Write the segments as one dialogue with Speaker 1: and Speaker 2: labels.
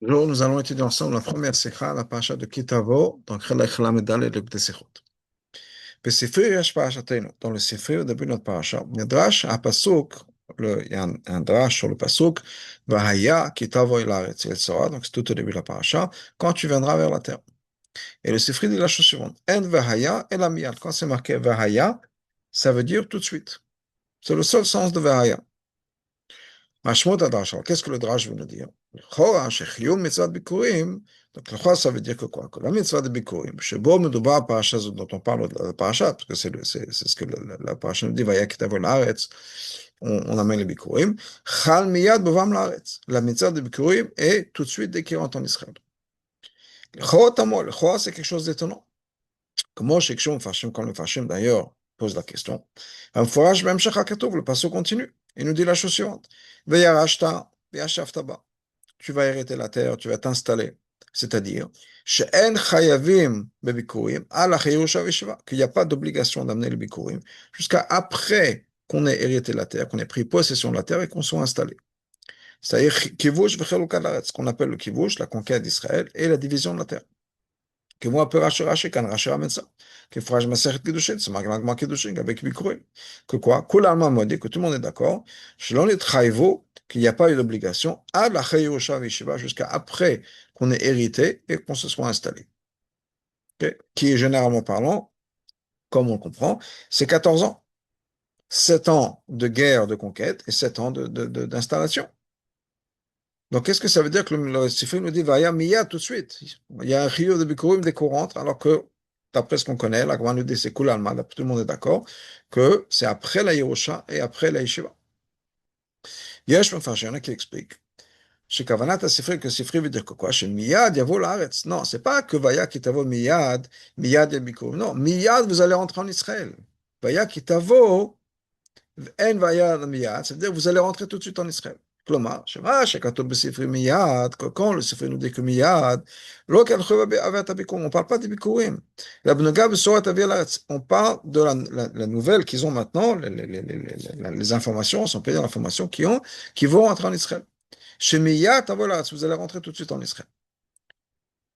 Speaker 1: Bonjour, nous allons étudier ensemble la première sikha, la paracha de Kitavo, dans Chelech Lamedal et le B'tesechot. Pesifri Yesh Parashatenu, dans le Sifri, au début de notre paracha, Nedrash à Pasuk, il y a un drash sur le Pasuk, Vahaya Kitavo Ilaretz El Sora, donc c'est tout au début de la paracha, quand tu viendras vers la terre. Et le Sifri dit la chose suivante, En Vahaya El Amiyad, quand c'est marqué Vahaya, ça veut dire tout de suite. C'est le seul sens de Vahaya. Mashmot Adrash. Alors, qu'est-ce que le Drash veut nous dire? L'chora, shechiyum mitzvah de bikurim. Donc, l'chora, ça veut dire que quoi? Que la mitzvah de bikurim, shebo medouba parasha dont on parle de la parasha, parce que c'est ce que la parasha nous dit, vaya kitavo laaretz, on amène les bikurim. Chal miyad bovam laaretz. La mitzvah de bikurim est tout de suite dès qu'il rentre en Israël. L'chora tamo, l'chora, c'est quelque chose d'étonnant. Comment shekshum fashim, quand le fashim d'ailleurs pose la question. Amforach b'emshech hakatuv, le passage continue. Il nous dit la chose suivante. Veyarashta, veyashavtaba. Tu vas hériter la terre, tu vas t'installer. C'est-à-dire, she'en chayavim bebikurim, ala chayusha v'shiva, qu'il n'y a pas d'obligation d'amener le bikurim jusqu'à après qu'on ait hérité la terre, qu'on ait pris possession de la terre et qu'on soit installé. C'est-à-dire, kivush v'chelukat laaretz, ce qu'on appelle le kivush, la conquête d'Israël et la division de la terre. Que moi, peu Rashi, quand Rashi ramène ça. Que Frage Maseret Kiddushin, c'est Magma Kiddushin, avec Bikurim. Que quoi? Kul Alma Modé, que tout le monde est d'accord. Selon les Traïvo, qu'il n'y a pas eu d'obligation, à la Chayusha Vishiva, jusqu'à après qu'on ait hérité et qu'on se soit installé. Okay? Qui est généralement parlant, comme on le comprend, c'est 14 ans. 7 ans de guerre, de conquête et 7 ans d'installation. Donc, qu'est-ce que ça veut dire que le Sifri nous dit Vaya Miya tout de suite? Il y a un rio de Bikurim dès qu'on rentre, alors que, d'après ce qu'on connaît, la Gemara nous dit c'est Kul Alma, tout le monde est d'accord, que c'est après la Yerusha et après la Yeshiva. Yesh Mefarshim, il y en a qui expliquent. Chez Kavanat Sifri, que Sifri veut dire que quoi? Chez Miyad Yavo Laaretz. Non, c'est pas que Vaya Kitavo Miyad, Miyad et Bikurim. Non, Miyad, vous allez rentrer en Israël. Vaya Kitavo, En Vaya Miyad, c'est-à-dire que vous allez rentrer tout de suite en Israël. כלומר, שמה שכתוב בספרי מיד, quand le ספרי nous dit que מיד, לא כהלכו אבות הביקורים, on ne parle pas des ביקורים. אלא בנוגע בשורת אבי לארץ, on parle de la nouvelle qu'ils ont maintenant, les informations, sont payées l'information qui vont rentrer en Israël. שמיד תבוא לארץ, vous allez rentrer tout de suite en Israël.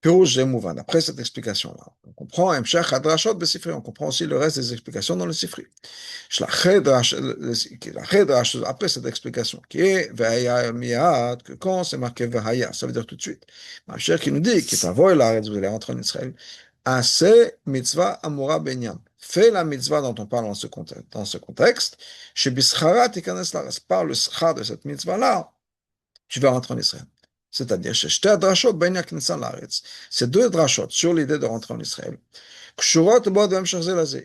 Speaker 1: Pirouge Mouvan. Après cette explication-là, on comprend Hemshech Hadrashot Besifri, on comprend aussi le reste des explications dans le Sifri. Après cette explication, qui est Vahaya Miyad, que quand c'est marqué Vahaya, ça veut dire tout de suite. Hemshech qui nous dit que vous allez rentrer en Israël, Assez mitzvah amura benyam. Fais la mitzvah dont on parle dans ce contexte, chez Bishara Tikanes Laras, par le schar de cette mitzvah-là, tu vas rentrer en Israël. C'est-à-dire, ces deux drashot sur l'idée de rentrer en Israël,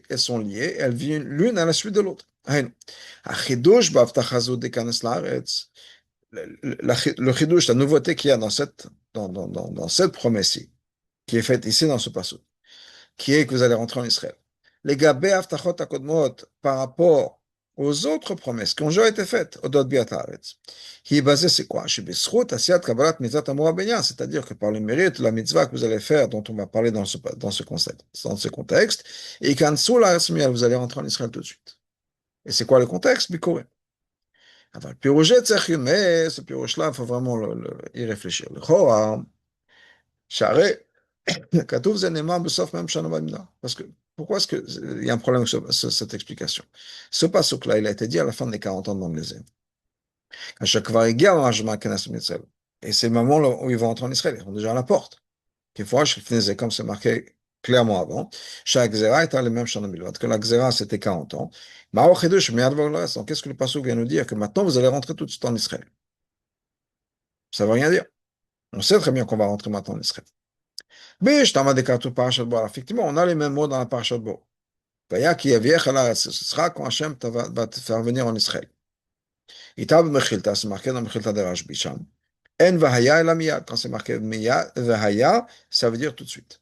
Speaker 1: elles sont liées, elles viennent l'une à la suite de l'autre. Le chidouche, la nouveauté qu'il y a dans cette promesse-ci, qui est faite ici dans ce passage, qui est que vous allez rentrer en Israël. Les gabé aftachot akodmot, par rapport aux autres promesses qui ont déjà été faites au Dot Biataretz, qui est basée, c'est quoi? C'est-à-dire que par le mérite, la mitzvah que vous allez faire, dont on va parler dans ce contexte, et vous allez rentrer en Israël tout de suite. Et c'est quoi le contexte? Bikouré. Mais ce pirouche-là, il faut vraiment y réfléchir. Le Chora, Charé, parce que, pourquoi est-ce qu'il y a un problème avec cette explication? Ce passage-là, il a été dit à la fin des 40 ans de l'Angleterre. Et c'est le moment où ils vont entrer en Israël. Ils sont déjà à la porte. Quelquefois, comme c'est marqué clairement avant, chaque Xéra était le même Shana que la Xéra c'était 40 ans. Donc, qu'est-ce que le passage vient nous dire? Que maintenant, vous allez rentrer tout de suite en Israël. Ça ne veut rien dire. On sait très bien qu'on va rentrer maintenant en Israël. Mais je t'en ai déclaré parachat Bo. Effectivement, on a les mêmes mots dans la parachat Bo. Ce sera quand Hachem va te faire venir en Israël. Itab Mechilta, c'est marqué dans Mechilta de Rashbi Sham. En Vahaya el Miyad. Quand c'est marqué Vahaya, ça veut dire tout de suite.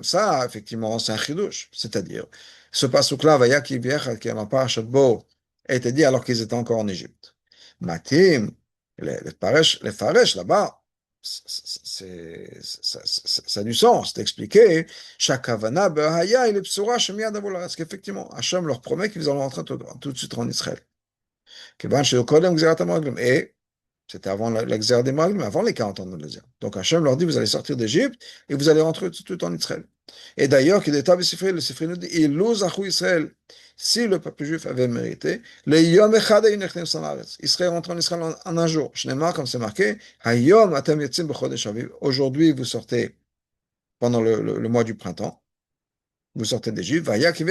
Speaker 1: Ça, effectivement, c'est un chidouche. C'est-à-dire, ce pasuk-là, Vaya qui est dans la parachat Bo, a été dit alors qu'ils étaient encore en Égypte. Matim, les Faresh là-bas, ça a du sens d'expliquer Shakavana Behaya et les Psora Shemiyad Avola. Parce qu'effectivement, Hachem leur promet qu'ils allont rentrer tout de suite en Israël. Et C'était avant l'exer des Meraglim, avant les 40 ans de l'exer. Donc Hachem leur dit, vous allez sortir d'Égypte et vous allez rentrer tout en Israël. Et d'ailleurs, qu'il est le Sifri nous dit, Israël, si le peuple juif avait mérité, le Yom Echad il serait rentré en Israël en un jour. Shneimar, comme c'est marqué, Hayom atem yetzim b'chodesh aviv. Aujourd'hui, vous sortez pendant le mois du printemps, vous sortez d'Égypte, et Hachem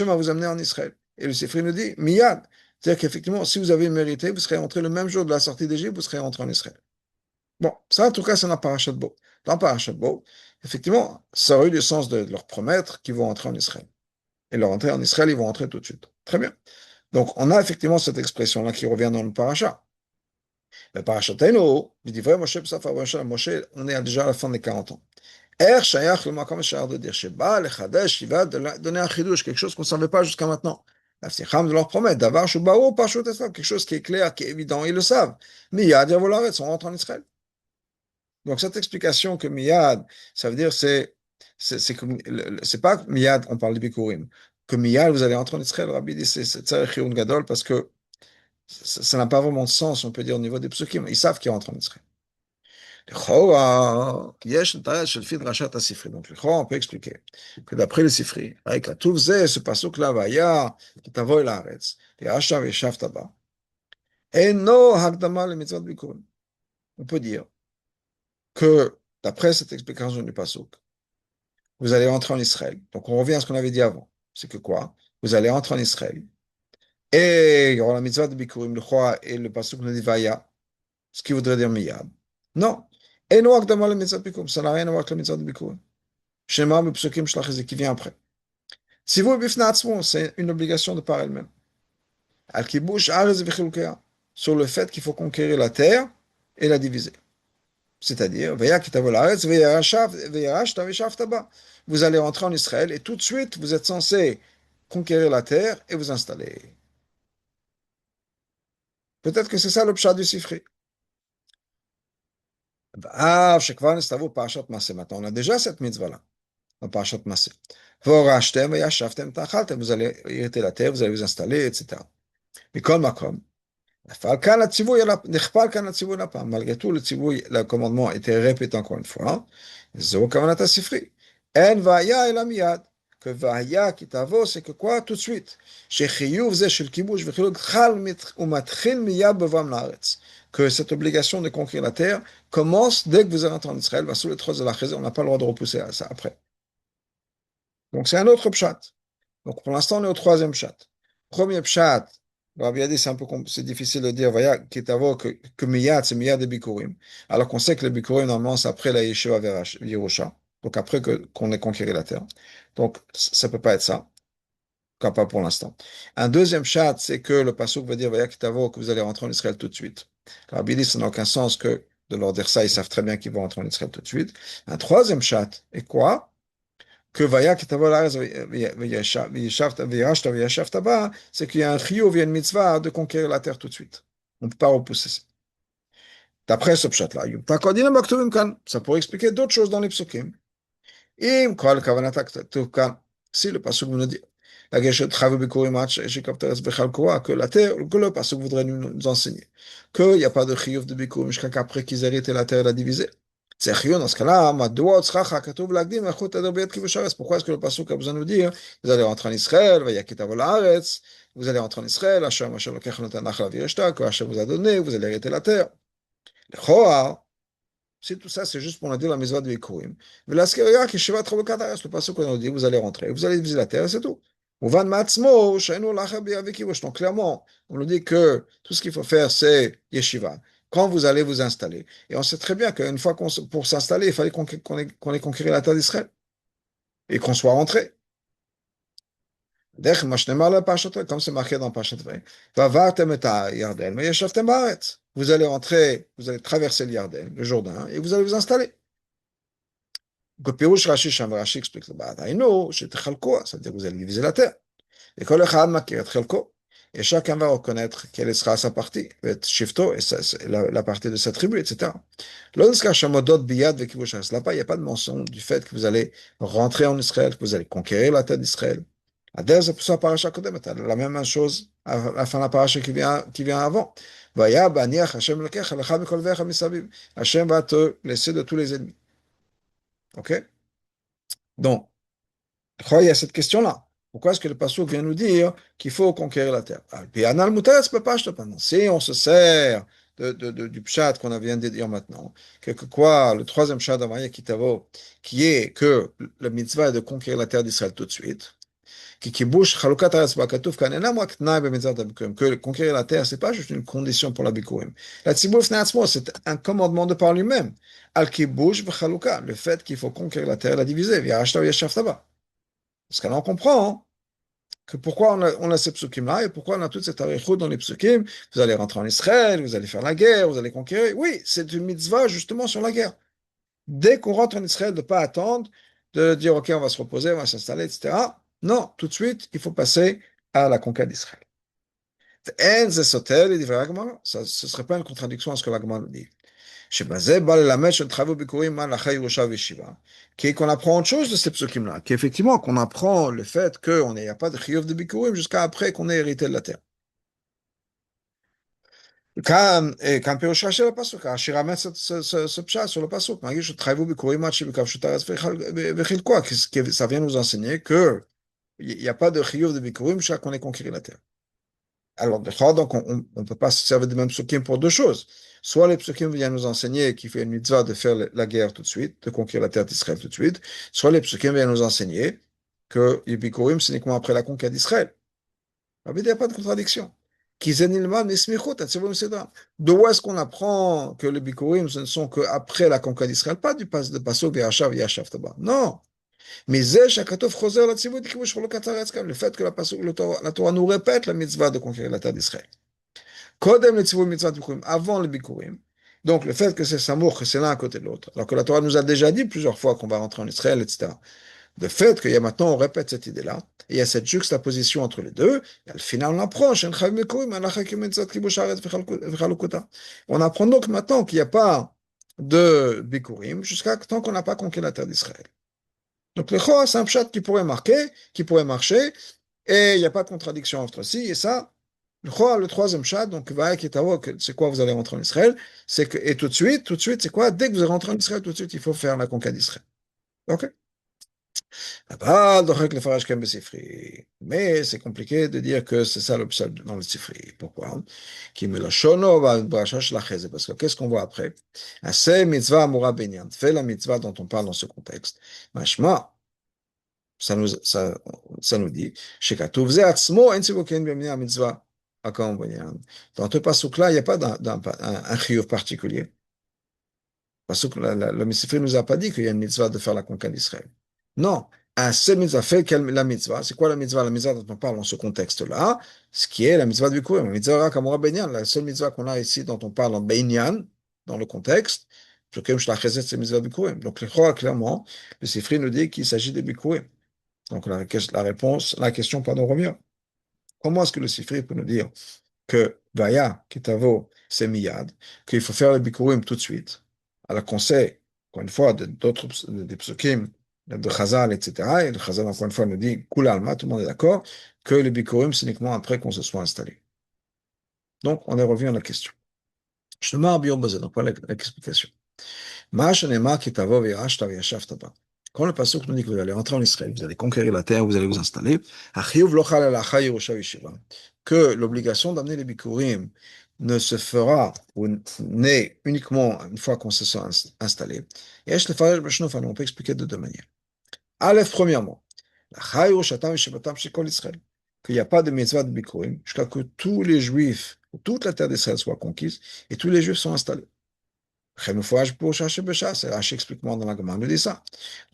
Speaker 1: va vous amener en Israël. Et le Sifri nous dit, Miyad. C'est-à-dire qu'effectivement, si vous avez mérité, vous serez rentré le même jour de la sortie d'Égypte, vous serez rentré en Israël. Bon, ça en tout cas, c'est dans Parashat Bo. Dans Parashat Bo, effectivement, ça aurait eu le sens de leur promettre qu'ils vont rentrer en Israël. Et leur entrée en Israël, ils vont rentrer tout de suite. Très bien. Donc, on a effectivement cette expression-là qui revient dans le Parashat. Le Parashat Taino, il dit vrai, Moshe, Moshe, on est déjà à la fin des 40 ans. Shayach le Makom Shayar de dire Sheba, le Chadesh, il va donner un chidouche, quelque chose qu'on ne savait pas jusqu'à maintenant. La Psicham de leur promettre, d'avoir Shubao, Pashut Esfav, quelque chose qui est clair, qui est évident, ils le savent. Miyad, Yavolaret, on rentre en Israël. Donc cette explication que Miyad, ça veut dire c'est pas Miyad, on parle de Bikurim, que Miyad, vous allez rentrer en Israël, Rabbi dit c'est Tzarech Chiyun Gadol, parce que ça n'a pas vraiment de sens, on peut dire, au niveau des psukim. Ils savent qu'ils rentrent en Israël. לכאורה, יש אינטרס שלפי דרשת הספרי. Donc, לכאורה, on peut expliquer que d'après le ספרי, הרי כתוב זה, ce פסוק לה, והיה, כי תבוא אל הארץ, וישב וישבת בה, אינו הקדמה למצוות ביקורים. On peut dire que, d'après cette explication du pasuk, vous allez entrer en Israël. Donc, on revient à ce qu'on avait dit avant. C'est que quoi? Vous allez entrer en Israël. Et il y aura la mitzvah de bikurim, le roi et le pasuk nous dit vaya, ce qui voudrait dire miyad. Non. Et nous, akdama le mitzvah de bikurim, ça n'a rien à voir avec la mitzvah de bikurim. Shema, le psukim, shlach, qui vient après. Si vous, bifnatzmo, c'est une obligation de par elle-même. Al kibush, arez v'chilukea, sur le fait qu'il faut conquérir la terre et la diviser. C'est-à-dire, vous allez rentrer en Israël et tout de suite, vous êtes censé conquérir la terre et vous installer. Peut-être que c'est ça le pshat du Sifri. Maintenant, on a déjà cette mitzvah-là, dans Parashat Masé. Vous allez hériter la terre, vous allez vous installer, etc. Mais comme malgré tout, le commandement était répété encore une fois. Que vaya qui t'avo, c'est que quoi? Tout de suite. Que cette obligation de conquérir la terre commence dès que vous rentrez en Israël. On n'a pas le droit de repousser à ça après. Donc c'est un autre pshat. Donc pour l'instant, on est au troisième pshat. Premier pshat, Rabbi a dit c'est difficile de dire, voyez, que miyad, c'est miyad de bikurim. Alors qu'on sait que le bikurim, normalement, c'est après la yeshiva vers Yerusha. Donc après qu'on ait conquéri la terre. Donc ça ne peut pas être ça. Pas pour l'instant. Un deuxième chat, c'est que le pasuk veut dire, voyez, que vous allez rentrer en Israël tout de suite. Rabbi dit, ça n'a aucun sens que de leur dire ça, ils savent très bien qu'ils vont rentrer en Israël tout de suite. Un troisième chat, et quoi? Que vaya qui c'est qu'il y a un chiyuv, il y a une mitzvah de conquérir la terre tout de suite. On ne peut pas repousser ça. D'après ce pshat-là, ça pourrait expliquer d'autres choses dans les psukim. Si le pasuk nous dit que la terre, que le pasuk voudrait nous enseigner qu'il n'y a pas de chiyuv de bikurim jusqu'à qu'après qu'ils héritent la terre et la diviser. C'est chiyuv dans ce cas-là. Pourquoi est-ce que le pasuk a besoin de nous dire vous allez rentrer en Israël, vous allez rentrer en Israël, Hachem vous a donné, vous allez hériter la terre. Si tout ça, c'est juste pour nous dire la mitzvah de Bikurim. Le passage qu'on nous dit, vous allez rentrer, vous allez viser la terre, c'est tout. Donc clairement, on nous dit que tout ce qu'il faut faire, c'est yeshiva. Quand vous allez vous installer. Et on sait très bien qu'une fois pour s'installer, il fallait qu'on ait conquéri la terre d'Israël. Et qu'on soit rentré. Comme c'est marqué dans Parashat Vay. Vous allez rentrer, vous allez traverser le Yarden, le Jourdain, et vous allez vous installer. Donc, Pirouche Rashi, Rashi explique le Ba'adaïno, c'est-à-dire que vous allez diviser la terre. Et et chacun va reconnaître quelle sera sa partie, Shifto, et la partie de sa tribu, etc. Là-bas, il n'y a pas de mention du fait que vous allez rentrer en Israël, que vous allez conquérir la terre d'Israël. La même chose à la fin de la paracha qui vient avant. Vaya baniach Hashem lekecha lecha mikol vecha misabib. Hashem va te laisser de tous les ennemis. Ok? Donc, il y a cette question-là. Pourquoi est-ce que le passouk vient nous dire qu'il faut conquérir la terre? Puis, anal mutares papach maintenant. Si on se sert du pshat qu'on vient de dire maintenant, que quoi, le troisième pshat d'Amaya Kitavo, qui est que le mitzvah est de conquérir la terre d'Israël tout de suite, que conquérir la terre, c'est pas juste une condition pour la bikurim. La tzibur fnei c'est un commandement de par lui-même. Al kibush v'chaluka, le fait qu'il faut conquérir la terre et la diviser. V'yarashta v'yashav taba. Parce que là, on comprend hein, que pourquoi on a ces psukim-là et pourquoi on a toute cette arichut dans les psukim. Vous allez rentrer en Israël, vous allez faire la guerre, vous allez conquérir. Oui, c'est une mitzvah justement sur la guerre. Dès qu'on rentre en Israël, de ne pas attendre, de dire, OK, on va se reposer, on va s'installer, etc. Non, tout de suite, il faut passer à la conquête d'Israël. Ce ne serait pas une contradiction à ce que l'Agma nous dit. Qui est qu'on apprend autre chose de ces psukim-là, qu'effectivement, qu'on apprend le fait qu'il n'y a pas de chiyuv de bikurim jusqu'à après qu'on ait hérité de la terre. Quand Pirush Rashi le pasuk, Rashi ramène ce pshat sur le pasuk, que ça vient nous enseigner que il n'y a pas de chiyuv de bikurim jusqu'à qu'on ait conquis la terre. Alors, donc, on ne peut pas se servir de même psukim pour deux choses. Soit les psukim viennent nous enseigner qu'il fait une mitzvah de faire la guerre tout de suite, de conquérir la terre d'Israël tout de suite, soit les psukim viennent nous enseigner que les bikurim, c'est uniquement après la conquête d'Israël. Il n'y a pas de contradiction. D'où est-ce qu'on apprend que les bikurim, ce ne sont qu'après la conquête d'Israël, pas du pas de Pasuk, Yashav, Yashav, Taba. Non. Mais le fait que la Torah nous répète la mitzvah de conquérir la terre d'Israël. Avant le bikurim. Donc le fait que c'est Samour, que c'est l'un à côté de l'autre. Alors que la Torah nous a déjà dit plusieurs fois qu'on va rentrer en Israël, etc. Le fait qu'il y a maintenant, on répète cette idée-là, et il y a cette juxtaposition entre les deux, et au final, on apprend, on apprend donc maintenant qu'il n'y a pas de bikurim jusqu'à tant qu'on n'a pas conquis la terre d'Israël. Donc le Chor, c'est un pshat qui pourrait marquer, qui pourrait marcher, et il n'y a pas de contradiction entre ci et ça. Le Chor, le troisième pshat, donc c'est quoi vous allez rentrer en Israël, c'est que, et tout de suite, c'est quoi? Dès que vous allez rentrer en Israël, tout de suite, il faut faire la conquête d'Israël. Ok? Mais c'est compliqué de dire que c'est ça le pshat dans le Sifri. Pourquoi? Parce que qu'est-ce qu'on voit après? Assez mitzvah amura benyan. Fais la mitzvah dont on parle dans ce contexte. Mashma, ça nous dit, Shekatuv ze atzmo en sivoken b'mina mitzvah. Dans ce pasuk-là, il n'y a pas un chiyuv particulier. Parce que le Sifri ne nous a pas dit qu'il y a une mitzvah de faire la conquête d'Israël. Non, un seul mitzvah fait la mitzvah. C'est quoi la mitzvah? La mitzvah dont on parle dans ce contexte-là, ce qui est la mitzvah du Bikurim. La mitzvah Kamora Benyan, la seule mitzvah qu'on a ici dont on parle en Benyan, dans le contexte, c'est la mitzvah du Bikurim. Donc, clairement, le Sifri nous dit qu'il s'agit de Bikurim. Donc, la réponse, la question, pardon, revient. Comment est-ce que le Sifri peut nous dire que Vaya, Kitavo, c'est Miyad, qu'il faut faire le Bikurim tout de suite, alors qu'on sait, encore une fois, des psukim, de Chazal, etc., et le Chazal, encore une fois, nous dit, Kul Alma, tout le monde est d'accord, que le Bikurim, c'est uniquement après qu'on se soit installé. Donc, on est revenu à la question. Je te marre bien basé, donc voilà l'explication. Quand le pasuk nous dit que vous allez entrer en Israël, vous allez conquérir la terre, vous allez vous installer, que l'obligation d'amener les bikurim ne se fera ou n'est uniquement une fois qu'on se soit installé. Et on peut expliquer de deux manières. Aleph, premièrement, qu'il n'y a pas de mitzvah de bikurim jusqu'à ce que tous les juifs, toute la terre d'Israël soit conquise et tous les juifs sont installés. C'est Rashi explique-moi dans la Gemara, nous dit ça.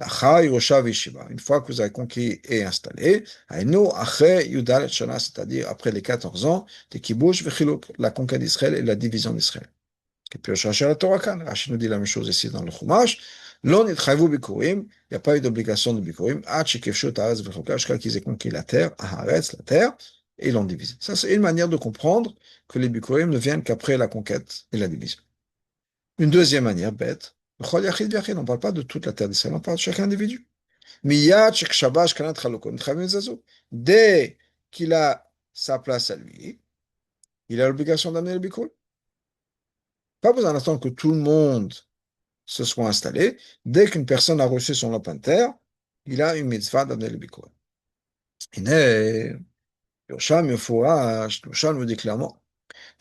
Speaker 1: Une fois que vous avez conquis et installé, c'est-à-dire après les 14 ans, de Kibush v'chiluk, la conquête d'Israël et la division d'Israël. Et puis Rashi nous dit la même chose ici dans le Chumash. Il n'y a pas eu d'obligation de bikurim, jusqu'à qu'ils aient conquis la terre, la terre, et l'ont divisé. Ça, c'est une manière de comprendre que les bikurim ne viennent qu'après la conquête et la division. Une deuxième manière, bête, on ne parle pas de toute la terre d'Israël, on parle de chaque individu. Dès qu'il a sa place à lui, il a l'obligation d'amener le bikurim. Pas besoin d'attendre que tout le monde se soit installé. Dès qu'une personne a reçu son lopin de terre, il a une mitzvah d'amener le bikurim. הנה, ירושלמי מפורש, ירושלמי dit clairement,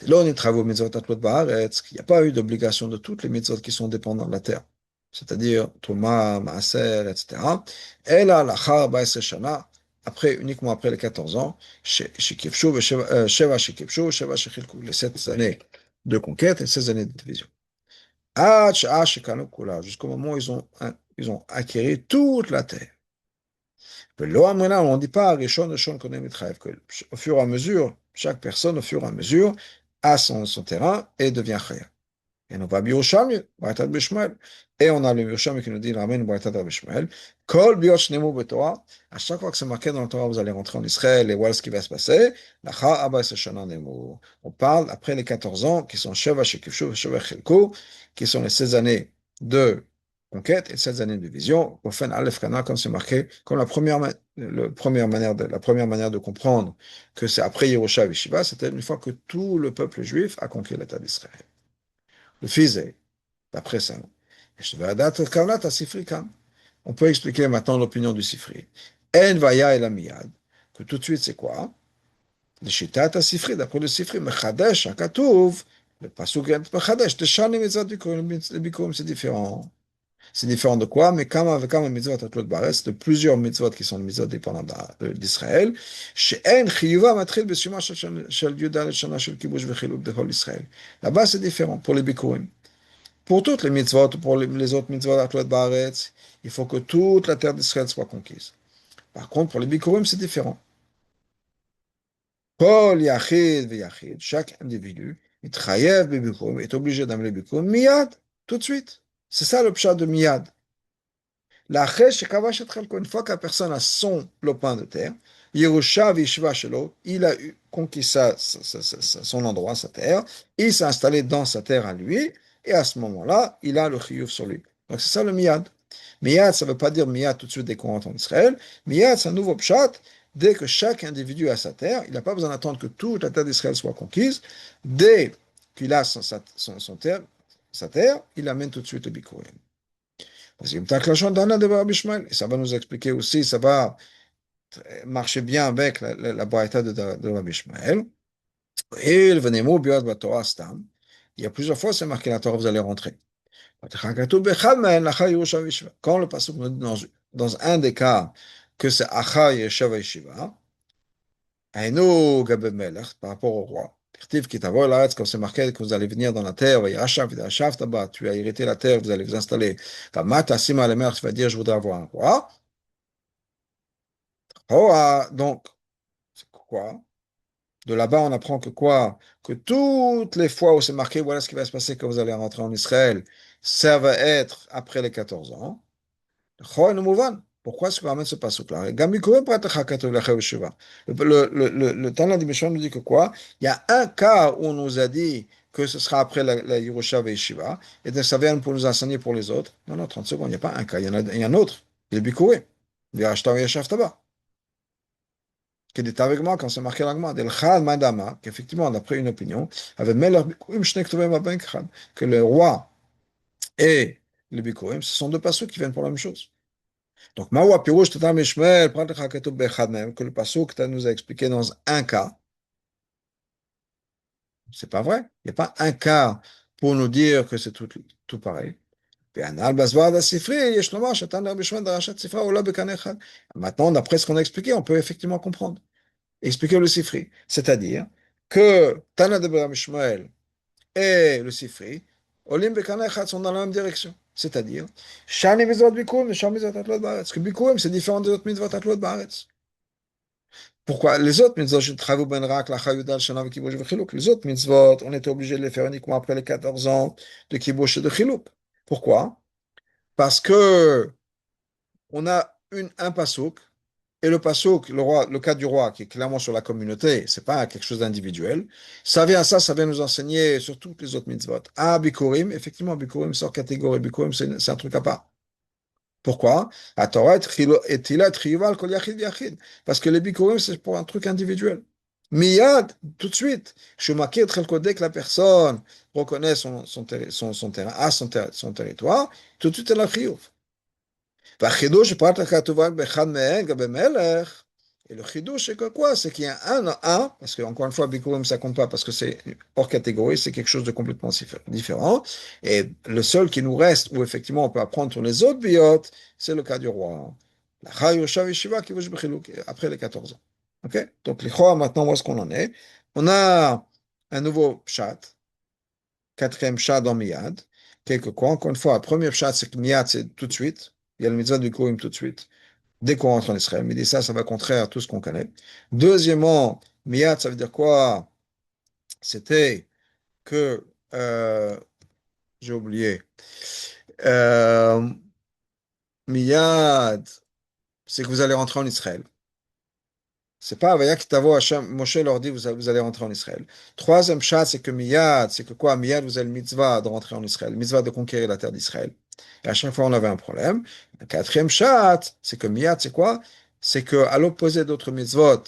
Speaker 1: לא נתחייבו מצוות התלויות בארץ, qu'il n'y a pas eu d'obligation de toutes les mitzvot qui sont dépendantes de la terre, c'est-à-dire Touma, Maaser, etc. אלא לאחר 14 שנה, uniquement après les 14 ans, שכיבשו, שבע שכיבשו, שבע שחילקו, les 7 années de conquête et 16 années de division. עד שעה שקנו כולה, jusqu'au moment où ils ont acquis toute la terre. On ne dit pas au fur et à mesure, chaque personne, au fur et à mesure, a son terrain et devient khayr. Et on va Yerushalmi, Baratat Bishmael. Et on a le Yerushalmi qui nous dit Ramen Baratat Bishmael. Kol biot shnemu betorah. À chaque fois que c'est marqué dans le Torah, vous allez rentrer en Israël et voilà ce qui va se passer. Lacha Abba Shana Nemu. On parle après les 14 ans qui sont Sheva Shekifshu, Sheva Chelko, qui sont les 16 années de conquête et 16 années de division. Au fin Aleph Kana, comme c'est marqué, comme la première manière de comprendre que c'est après Yerusha et Shiva, c'était une fois que tout le peuple juif a conquis l'État d'Israël. Le fils est, d'après ça. On peut expliquer maintenant l'opinion du Sifri. En vaya el amiyad, que tout de suite c'est quoi? Le shitat Sifri, d'après le Sifri, mechadesh, akatouv, le pasuk mechadesh, teshani mitzvot bikurim, c'est différent. C'est différent de quoi? Mais kama vekama mitzvot atlot bares, de plusieurs mitzvot qui sont les mitzvot dépendantes d'Israël, she'en chiyuva matril besuma shel yuda leshana shel kibush vechiluk de kol Israël. Là-bas c'est différent pour les bikurim. Pour toutes les mitzvot, pour les autres mitzvot atlot bares, il faut que toute la terre d'Israël soit conquise. Par contre, pour les bikurim, c'est différent. Kol yachid v'yachid, chaque individu, mitchayev b'bikurim, est obligé d'amener les bikurim miyad, tout de suite. C'est ça le pshat de miyad. La une fois que la personne a son lopin de terre, Yerusha Vishva Shelo, il a conquis son endroit, sa terre, il s'est installé dans sa terre à lui, et à ce moment-là, il a le chiyuv sur lui. Donc c'est ça le miyad. Miyad, ça ne veut pas dire miyad tout de suite dès qu'on rentre en Israël. Miyad, c'est un nouveau pshat. Dès que chaque individu a sa terre, il n'a pas besoin d'attendre que toute la terre d'Israël soit conquise. Dès qu'il a sa terre, il amène tout de suite le bikurim. Et ça va nous expliquer aussi, ça va marcher bien avec la braïta de Rabbi Ishmael. Et le venez-mot biot batorah stam. Il y a plusieurs fois, c'est marqué la Torah, vous allez rentrer. Quand le pasuk nous dit dans un des cas que c'est Acha Yeshav Yeshiva, Aïnou Gabe Melech, par rapport au roi. Quand c'est marqué que vous allez venir dans la terre, tu as hérité la terre, vous allez vous installer. Tu vas dire, je voudrais avoir un roi. Donc, c'est quoi? De là-bas, on apprend que quoi? Que toutes les fois où c'est marqué, voilà ce qui va se passer quand vous allez rentrer en Israël, ça va être après les 14 ans. Pourquoi est-ce qu'on ramène ce passage-là? Le Tana de Mishon nous dit que quoi? Il y a un cas où on nous a dit que ce sera après la Yerusha et Shiva, et donc ça vient pour nous enseigner pour les autres. Non, non, 30 secondes, il n'y a pas un cas, il y a un autre. Il est Bikurim. Il y a Ashtar et Yashav Taba. Qui est avec moi quand c'est marqué l'agma. Qu'effectivement, d'après une opinion, avec Meler Bikurim, que le roi et le Bikurim, ce sont deux passos qui viennent pour la même chose. Donc, Mawa Pirouche, Tatam Ishmael, que le passouk nous a expliqué dans un cas. C'est pas vrai. Il n'y a pas un cas pour nous dire que c'est tout pareil. Maintenant, d'après ce qu'on a expliqué, on peut effectivement comprendre. Expliquer le Sifri. C'est-à-dire que Tana de Bram Ishmael et le Sifri, Olim Bekana Echad sont dans la même direction. C'est-à-dire, Shani Mitzvot Bikurim, Shani Mitzvot Atlot Baaretz. Que Bikurim, c'est différent des autres Mitzvot Atlot Baaretz. Pourquoi? Les autres Mitzvot, les autres Mitzvot, on était obligé de les faire uniquement après les 14 ans de Kibush et de Chiloup. Pourquoi? Parce que on a un pasouk, et le pasouk, le cas du roi, qui est clairement sur la communauté, c'est pas quelque chose d'individuel. Ça vient nous enseigner sur toutes les autres mitzvot. Ah, Bikurim, effectivement, Bikurim sort catégorie. Bikurim, c'est un truc à part. Pourquoi? À Torah, parce que les Bikurim, c'est pour un truc individuel. Miyad, tout de suite. Shumakir Tchelko, dès que la personne reconnaît son terrain, a son territoire, tout de suite elle a chiyuv. והחידוש שפרט הכתוב רק באחד מהם, לגבי מלך, et le chidouche, c'est que quoi? C'est qu'il y a un, parce que encore une fois, Bikurim, ça compte pas parce que c'est hors catégorie, c'est quelque chose de complètement différent. Et le seul qui nous reste, où effectivement on peut apprendre sur les autres biotes, c'est le cas du roi. La Chayosha Yeshiva qui après les 14 ans. Ok? Donc, les rois, maintenant, où est-ce qu'on en est? On a un nouveau chat, quatrième chat dans Miyad. Quelque quoi? Encore une fois, le premier chat, c'est que Miyad, c'est tout de suite. Il y a le mitzvah du Bikurim tout de suite dès qu'on rentre en Israël. Mais dit ça, ça va contraire à tout ce qu'on connaît. Deuxièmement, Miyad, ça veut dire quoi? C'était que, j'ai oublié, euh, Miyad, c'est que vous allez rentrer en Israël. C'est pas Avaya Kitavo Hashem, Moshe leur dit vous allez rentrer en Israël. Troisième chat, c'est que Miyad, c'est que quoi? Miyad, vous avez le mitzvah de rentrer en Israël, le mitzvah de conquérir la terre d'Israël. Et à chaque fois, on avait un problème. Le quatrième chat, c'est que Miyad, c'est quoi? C'est que à l'opposé d'autres mitzvot,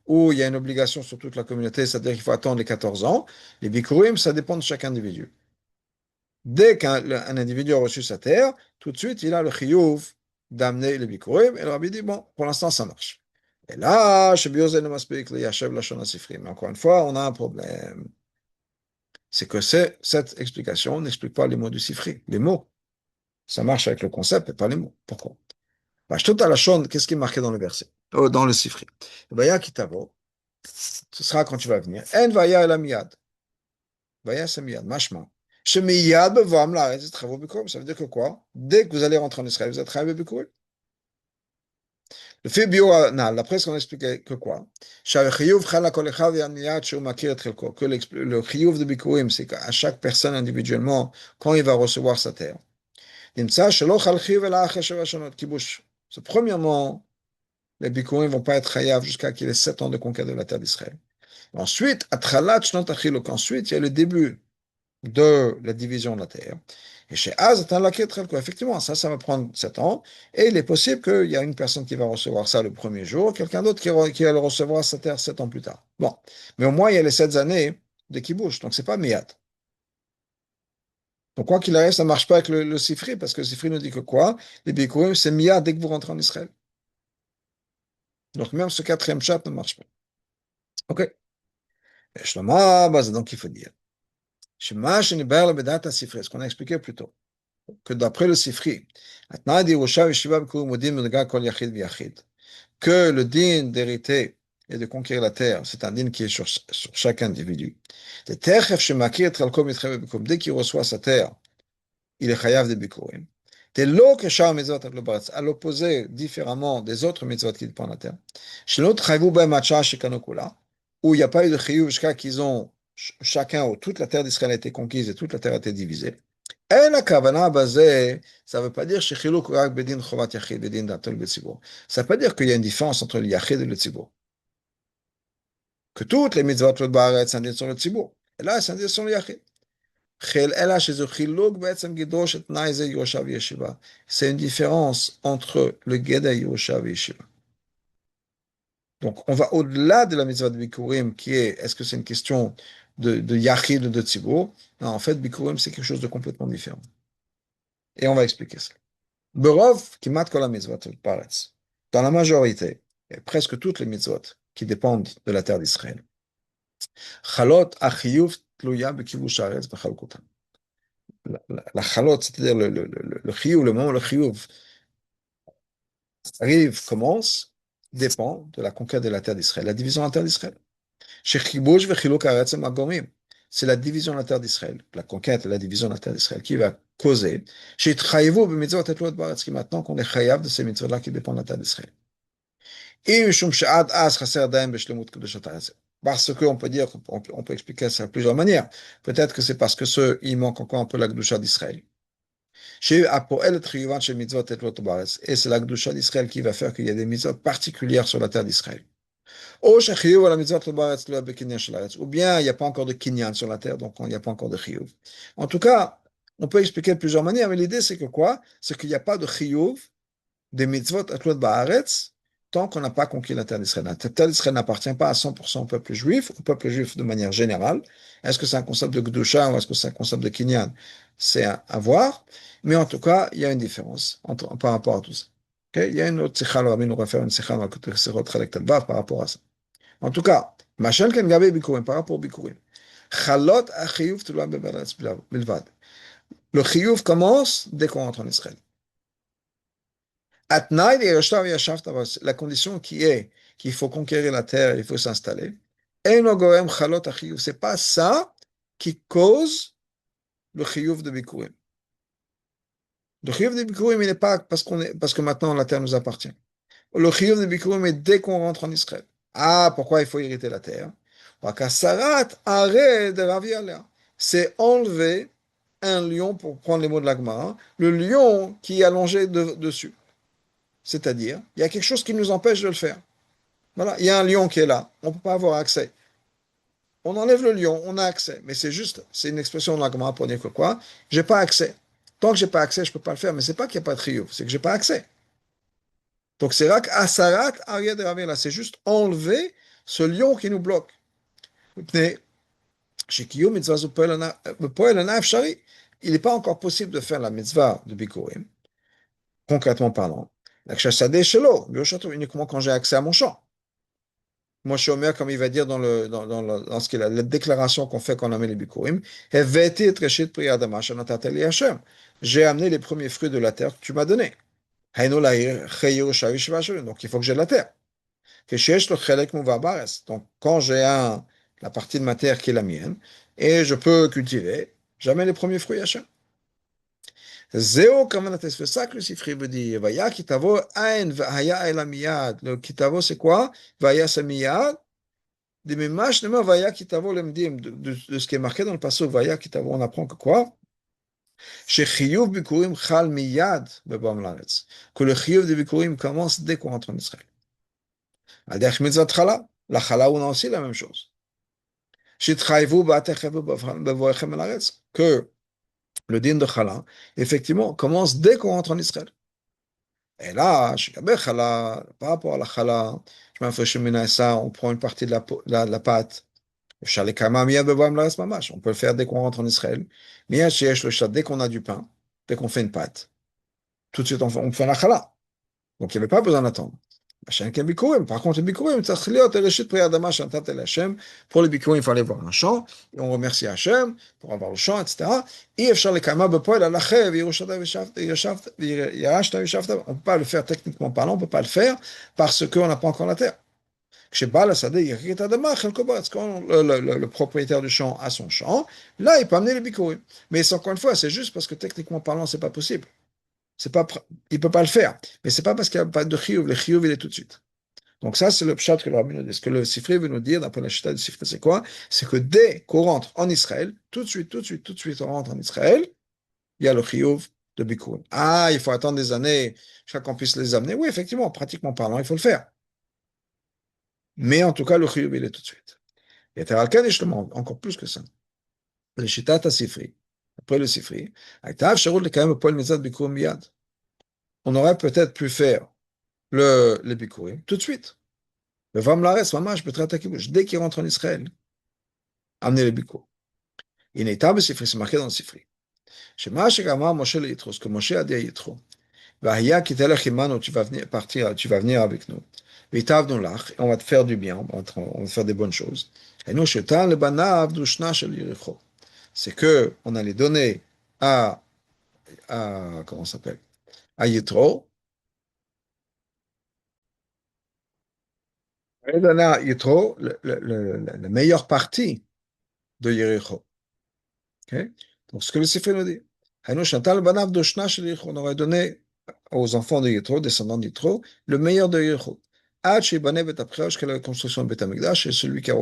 Speaker 1: où il y a une obligation sur toute la communauté, c'est-à-dire qu'il faut attendre les 14 ans, les bikurim, ça dépend de chaque individu. Dès qu'un individu a reçu sa terre, tout de suite, il a le chiyuv d'amener les bikurim, et le rabbi dit, bon, pour l'instant, ça marche. Et là, mais encore une fois, on a un problème. C'est que cette explication n'explique pas les mots du Sifri. Les mots, ça marche avec le concept, mais pas les mots. Pourquoi? Qu'est-ce qui est marqué dans le verset? Dans le Sifri. Vaya kitavo, ce sera quand tu vas venir. En vaya el miyad. Vaya c'est miyad, mashma. Shemiyad bevam la'aretz et travaux bikurim. Ça veut dire que quoi? Dès que vous allez rentrer en Israël, vous allez travailler bikurim. Le fait bio-anal, d'après ce qu'on expliquait que quoi? Que le chiyuv de Bikurim, c'est qu'à chaque personne individuellement, quand il va recevoir sa terre. Premièrement, les Bikurim ne vont pas être chayav jusqu'à qu'il ait 7 ans de conquête de la terre d'Israël. Ensuite, ensuite, il y a le début de la division de la terre. Et chez Az, effectivement, ça va prendre 7 ans. Et il est possible qu'il y a une personne qui va recevoir ça le premier jour, quelqu'un d'autre qui va le recevoir sa terre 7 ans plus tard. Bon. Mais au moins, il y a les 7 années de Kibush. Donc, c'est pas Miyad. Donc, quoi qu'il arrive, ça ne marche pas avec le Sifri, parce que le Sifri nous dit que quoi? Les Bikurim, c'est Miyad dès que vous rentrez en Israël. Donc, même ce quatrième chat ne marche pas. OK. Et Shloma, c'est donc il faut dire. Shema, ce qu'on a expliqué plus tôt. Que d'après le Sifri, que le din d'hériter et de conquérir la terre, c'est un din qui est sur chaque individu. Dès qu'il reçoit sa terre, il est chayav de bikurim. À l'opposé, différemment des autres mitzvot qui dépendent de la terre. Où il n'y a pas eu de chiyuv jusqu'à qu'ils ont chacun, ou toute la terre d'Israël a été conquise et toute la terre a été divisée. Ça ne veut pas dire ça ne veut pas dire qu'il y a une différence entre le yachid et le tzibur. Que toutes les mitzvot de Baaretz sont sur le tzibur. Et là, c'est sur le yachid. C'est une différence entre le Geda Yerusha et Yeshiva. Donc, on va au-delà de la mitzvah de Bikurim, qui est ce que c'est une question de Yachid ou de Tzibur? Non, en fait, Bikurim, c'est quelque chose de complètement différent. Et on va expliquer ça. Berov, qui mat kol mitzvot paretz. Dans la majorité, et presque toutes les mitzvot qui dépendent de la terre d'Israël, chalot achiyuv tluya bekivush haaretz bechalkutam. La chalot, c'est-à-dire le chiyuv, le moment où le chiyuv arrive, commence, dépend de la conquête de la terre d'Israël, la division de la terre d'Israël. Chez Chibush vechiluk haaretz magomim. C'est la division de la terre d'Israël, la conquête et la division de la terre d'Israël qui va causer chez Traïvo, mitzvot et l'autre baratz, qui maintenant qu'on est chayav de ces mitzvot-là qui dépendent de la terre d'Israël. Parce qu'on peut dire, on peut expliquer ça de plusieurs manières. Peut-être que c'est parce que il manque encore un peu la Gdusha d'Israël. Et c'est la Gdusha d'Israël qui va faire qu'il y a des mitzvot particulières sur la terre d'Israël. Ou bien il n'y a pas encore de kinyan sur la terre, donc il n'y a pas encore de chiyuv. En tout cas, on peut expliquer de plusieurs manières, mais l'idée c'est que quoi? C'est qu'il n'y a pas de chiyuv des mitzvot atlot ba'aretz tant qu'on n'a pas conquis la terre d'Israël. La terre d'Israël n'appartient pas à 100% au peuple juif de manière générale. Est-ce que c'est un concept de Kedusha ou est-ce que c'est un concept de Kinyan? C'est à voir. Mais en tout cas, il y a une différence par rapport à tout ça. Ok. Il y a une autre sikha, le rabbi nous réfère une sikha dans la Sirot Chalek Telvav par rapport à ça. En tout cas, Machal Ken Gabe Bikurim, par rapport au Bikurim. Chalot achiyuv tula beberetz bilvad. Le chiyuv commence dès qu'on rentre en Israël. Atnaï et Yashtav Yashavta, la condition qui est qu'il faut conquérir la terre, il faut s'installer. Eno gorem chalot achiyuv. C'est pas ça qui cause le chiyuv de Bikurim. Le chiyuv de Bikurim, il n'est pas parce que maintenant la terre nous appartient. Le chiyuv de Bikurim est dès qu'on rentre en Israël. Ah, pourquoi il faut hériter la terre? C'est enlever un lion, pour prendre les mots de l'Agmara, le lion qui est allongé dessus. C'est-à-dire, il y a quelque chose qui nous empêche de le faire. Voilà, il y a un lion qui est là, on ne peut pas avoir accès. On enlève le lion, on a accès. Mais c'est juste, c'est une expression de l'Agmara pour dire que quoi? J'ai pas accès. Tant que j'ai pas accès, je peux pas le faire. Mais c'est pas qu'il n'y a pas de chiyuv, c'est que j'ai pas accès. Donc c'est rak asarat ariya de ravir là, c'est juste enlever ce lion qui nous bloque. Mais chez Kiyum mitzvah zu poel ana afshari, il n'est pas encore possible de faire la mitzvah de Bikurim, concrètement parlant. La chassadeh shelo, uniquement quand j'ai accès à mon champ. Moi, je suis Omer, comme il va dire dans ce qu'il a, la déclaration qu'on fait quand on amène les Bikurim, j'ai amené les premiers fruits de la terre que tu m'as donné. Donc, il faut que j'ai de la terre. Donc, quand j'ai la partie de ma terre qui est la mienne, et je peux cultiver, j'amène les premiers fruits Hachem. C'est ça que le Sifri veut dire. Vaya kitavo ain vaya ela miyad. Le kitavo, c'est quoi? Vaya c'est miyad. De vaya kitavo lemdim. De ce qui est marqué dans le passage vaya kitavo, on apprend que quoi? Chez chiyuv bikurim chal miyad bebam laretz. Que le chiyuv de bikurim commence dès qu'on rentre en Israël. Adech mitzvah chala. La chala, on a aussi la même chose. Shitchayvu ba'atechevu bevoechem el aretz. Que le din de chala, effectivement, commence dès qu'on rentre en Israël. Et là, par rapport à la chala, je m'en ça, on prend une partie de la pâte. On peut le faire dès qu'on rentre en Israël. Mais dès qu'on a du pain, dès qu'on fait une pâte, tout de suite on fait la chala. Donc il n'y avait pas besoin d'attendre. Par contre, les bikurim, pour les bikurim, il fallait voir un champ, et on remercie Hachem pour avoir le champ, etc. On ne peut pas le faire techniquement parlant, on ne peut pas le faire parce qu'on n'a pas encore la terre. Quand le propriétaire du champ a son champ, là, il peut amener les bikurim. Mais encore une fois, c'est juste parce que techniquement parlant, c'est pas possible. C'est pas, il peut pas le faire. Mais c'est pas parce qu'il n'y a pas de chiyuv. Le chiyuv, il est tout de suite. Donc ça, c'est le pshat que le rabbi nous dit. Ce que le Sifri veut nous dire, d'après la chita du Sifri, c'est quoi? C'est que dès qu'on rentre en Israël, tout de suite, on rentre en Israël, il y a le chiyuv de Bikurim. Ah, il faut attendre des années jusqu'à qu'on puisse les amener. Oui, effectivement, pratiquement parlant, il faut le faire. Mais en tout cas, le chiyuv, il est tout de suite. Et Teralkan, je demande encore plus que ça. Le chita Sifri, après le Sifri, on aurait peut-être pu faire les Bikurim tout de suite. Le Vamlares, maman, je peux te attaquer dès qu'il rentre en Israël. Amener les Bikurim. Il n'est pas Sifri, c'est marqué dans le Sifri. Chez Moshe Gamar, Moshe le Yitro, ce que Moshe a dit à Yitro. Vahia qui tu vas venir partir, tu vas venir avec nous. Vitav lach, on va te faire du bien, on va te faire des bonnes choses. Et nous, Shetan le Banav d'Ushna shel Yericho. C'est que on allait donner comment ça s'appelle? À Yitro. On allait donner à Yitro la meilleure partie de Yericho. Okay? Donc, ce que le Sifri nous dit. On aurait donné aux enfants de Yitro, descendants de Yitro, le meilleur de Yericho. Jusqu'à la construction du Beth Amikdash, et celui qui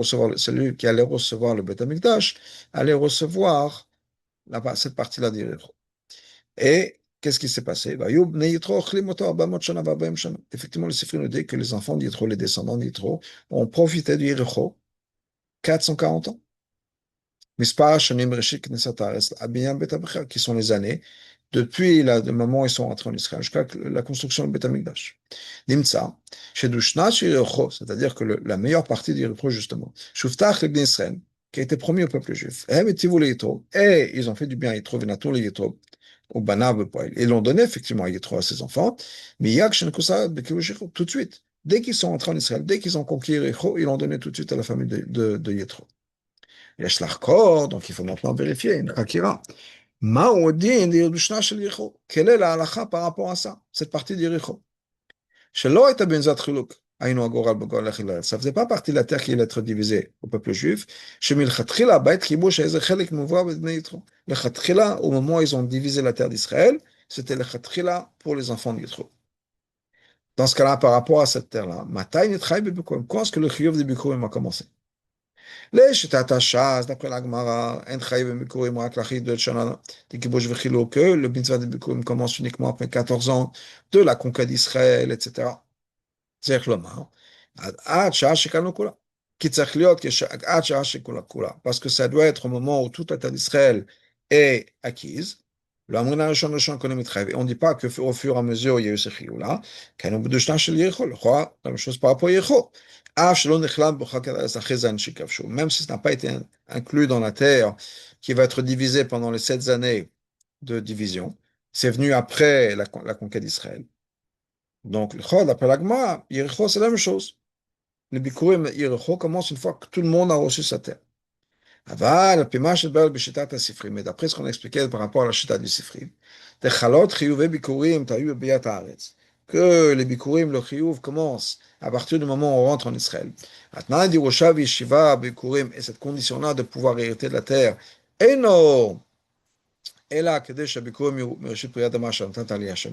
Speaker 1: allait recevoir le Beth Amikdash allait recevoir cette partie-là de Yericho. Et qu'est-ce qui s'est passé? Effectivement, le Sifri nous dit que les enfants de Yitro, les descendants de Yitro, ont profité de Yericho 440 ans. Qui sont les années depuis le moment où ils sont rentrés en Israël jusqu'à la construction du Beth Amikdash. Nimtza, chez Dushna, chez Yericho, c'est-à-dire que la meilleure partie d'Yericho, justement, Shuftach le Israël, qui a été promis au peuple juif, et ils ont fait du bien à Yitro, Venatou le Yitro, au Banav, ils l'ont donné effectivement à Yitro, à ses enfants, mais Yak Shenkusa, tout de suite. Dès qu'ils sont entrés en Israël, dès qu'ils ont conquis Yericho, ils l'ont donné tout de suite à la famille de Yitro. Yesh Larkor, donc il faut maintenant vérifier, une Hakira. Ma'odin d'Yerdushna shel Yericho. Quelle est la halakha par rapport à ça, cette partie d'Yericho? Shelo et benzat chiluk. Aïnou agoral b'gol echilel. Ça faisait pas partie de la terre qui allait être divisée au peuple juif. Shemilchatchila bait chibush ezer chelik muvah b'bnei Yitro. Le chatchila, au moment où ils ont divisé la terre d'Israël, c'était le chatchila pour les enfants d'Yitro. Dans ce cas-là, par rapport à cette terre-là, Matay nitchay b'bikurim. Quand est-ce que le chiyuv de bikurim a commencé? לשיטת הש"ס, d'après la Gemara, אין חי בביקורים רק לחידוש שנה לכיבוש וחילוק, que le mitzvah de bikurim commence uniquement après 14 ans de la conquête d'Israël, etc. צריך לומר, עד שעה שכלנו כולה. כי צריך להיות עד שעה שכולה כולה. Parce que ça doit être au moment où toute la terre d'Israël est acquise. l'amrin הראשון קודם מתחייב. On ne dit pas qu'au fur et à mesure il y a eu ce chiyou-là, כאנו בדושנה של יריחו, לכאורה, la même chose par rapport à יריחו. אף שלא נכלל בחלקת הארץ אחרי זן שכבשו. Même si ça n'a pas été inclus dans la terre qui va être divisée pendant les 7 années de division, c'est venu après la conquête d'Israël. Donc, d'après l'Agma, Yericho, c'est la même chose. Le Bikurim Yericho commence une fois que tout le monde a reçu sa terre. Aval, Pimash Bel Bishitat Sifrim. Mais d'après ce qu'on a expliqué par rapport à la Shita du Sifrim, Techalot Chiyuve Bikurim Tayu Biyat Haaretz. Que les Bikurim, le Chiyuv commence à partir du moment où on rentre en Israël. Atnan Diroshav Yeshiva Bikurim, et cette condition-là de pouvoir hériter de la terre. Eno c'est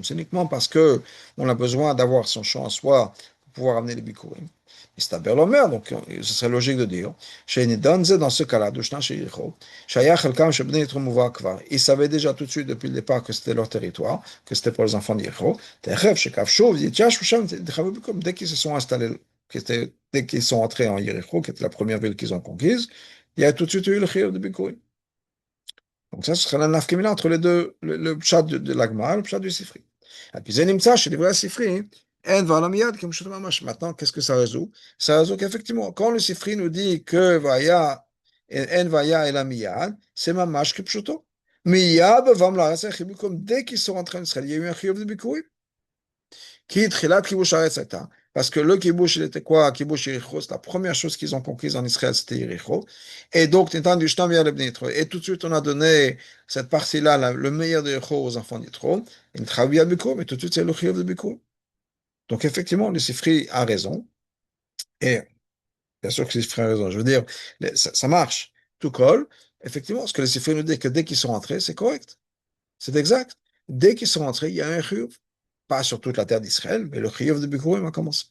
Speaker 1: uniquement parce que on a besoin d'avoir son champ à soi pour pouvoir amener les bikurim. Donc, ce serait logique de dire, dans ce cas-là, ils savaient déjà tout de suite depuis le départ que c'était leur territoire, que c'était pour les enfants d'Yericho. Dès qu'ils se sont installés, dès qu'ils sont entrés en Yericho, qui était la première ville qu'ils ont conquise, il y a tout de suite eu le chiyuv de bikurim. Donc ça, ce serait la nafkamina entre les deux, le pshat de l'Agma et le pshat du Sifri. Et puis, chez les vrais Sifri, maintenant, qu'est-ce que ça résout? Ça résout qu'effectivement, quand le Sifri nous dit que Vaya, En Vaya et la Miyad, c'est mamash kipshuto. Miyad, vam la comme dès qu'ils sont rentrés en Israël, il y a eu un chiyuv de Bikurim. Qui trilat kibush haaretz eta. Parce que le kibush, il était quoi? Kibush Yericho, c'est la première chose qu'ils ont conquise en Israël, c'était Yericho. Et donc, et tout de suite, on a donné cette partie-là, le meilleur de Yericho aux enfants d'Yitro. Il travaille à Bikour, mais tout de suite, c'est le chiyuv de Bikour. Donc, effectivement, le Sifri a raison. Et bien sûr que le Sifri a raison. Je veux dire, ça marche. Tout colle. Effectivement, ce que le Sifri nous dit, que dès qu'ils sont rentrés, c'est correct. C'est exact. Dès qu'ils sont rentrés, il y a un chiyuv. Pas sur toute la terre d'Israël, mais le chiyuv de Bikurim a commencé.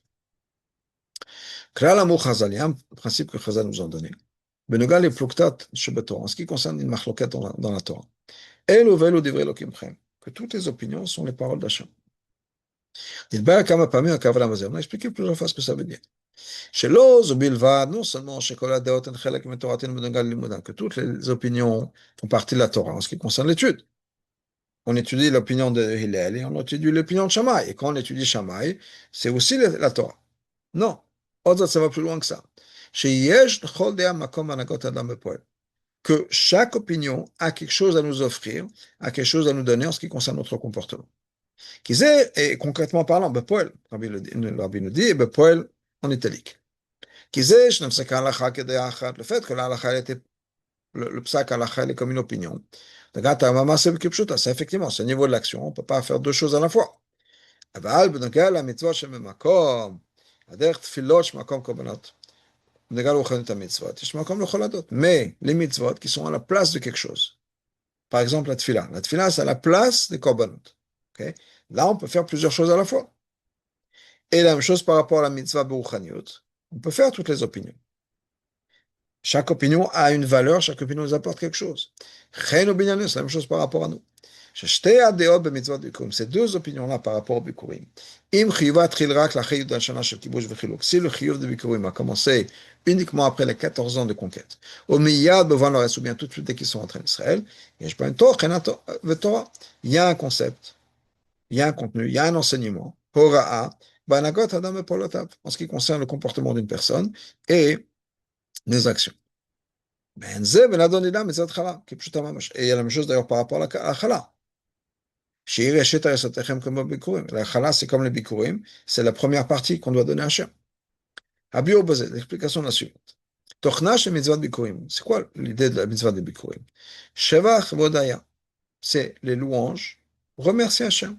Speaker 1: Klal Amur Chazal, il y a un principe que Chazal nous a donné. Benogal et Pluktat Shebetorah, en ce qui concerne une machloket dans la Torah. Elu velu divrei Elokimchem, que toutes les opinions sont les paroles d'Hachem. Nidbar kama pamim hakavra mazeh. On a expliqué plusieurs fois ce que ça veut dire. Shelo zobilvad, non seulement shekol hadeot en chelek metoratin benogal limudan, que toutes les opinions font partie de la Torah en ce qui concerne l'étude. On étudie l'opinion de Hillel et on étudie l'opinion de Shammai. Et quand on étudie Shammai, c'est aussi la Torah. Non. Autre, ça va plus loin que ça. Que chaque opinion a quelque chose à nous offrir, a quelque chose à nous donner en ce qui concerne notre comportement. Et concrètement parlant, Bepoel, le Rabbi nous dit, Bepoel en italique. Le fait que l'halakha était le psak halakha est comme une opinion. C'est effectivement, c'est au niveau de l'action. On ne peut pas faire deux choses à la fois. Mais les mitzvot qui sont à la place de quelque chose. Par exemple, la tfila. La tfila, c'est à la place des korbanot. Okay? Là, on peut faire plusieurs choses à la fois. Et la même chose par rapport à la mitzvah beruchaniot. On peut faire toutes les opinions. Chaque opinion a une valeur, chaque opinion nous apporte quelque chose. C'est la même chose par rapport à nous. ששתי הדעות במצוות ביקורים, ces deux opinions-là par rapport au ביקורים. אם חיובה התחיל רק לאחרי י"ד שנה של כיבוש וחילוק, si le חיוב de ביקורים a commencé uniquement après les 14 ans de conquête, ou מיד בבואן לארץ, ou bien tout de suite dès qu'ils sont rentrés en Israël, יש בהם תוכן ותורה. Il y a un concept, il y a un contenu, il y a un enseignement, הוראה, בהנהגות אדם ופעולותיו, en ce qui concerne le comportement d'une personne et les actions. בין זה ונדון לידה מצוות חלה, כפשוטה ממש. Et il y a la même chose d'ailleurs par rapport à la חלה. Shir Yeshet Aresotechem comme Bikurim. La Chala, c'est comme les Bikurim, c'est la première partie qu'on doit donner à Hachem. Abio Bazé, l'explication est la suivante. Tochna chez Mitzvah Bikurim. C'est quoi l'idée de la Mitzvah de Bikurim? Shevach Vodaya, c'est les louanges, remercier Hachem.